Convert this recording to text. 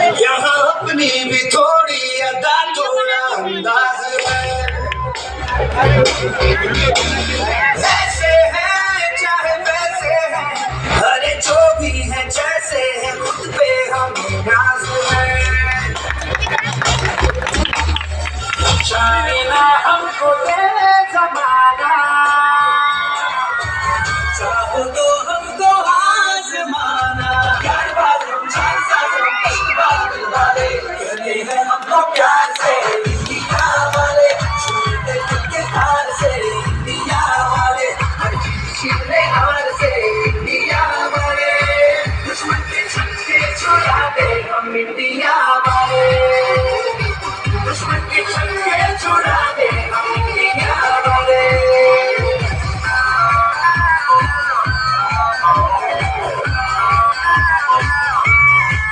यहाँ अपनी भी थोड़ी अदा थोड़ा अंदाज है। ऐसे हैं चाहे वैसे हैं, अरे जो भी है जैसे है, खुद पे हमें नाज है। चाहे ना हमको दे जमाना, चाहो तो हमको आजमाना। यार बात हम चार साल हम बात वाले करते हैं हमको प्यार से इंडिया वाले, छोड़ते दिल के तार से इंडिया वाले, हर चीज छीनने हार से इंडिया वाले, दुश्मन के छक्के छुड़ा दे हम इंडिया वाले।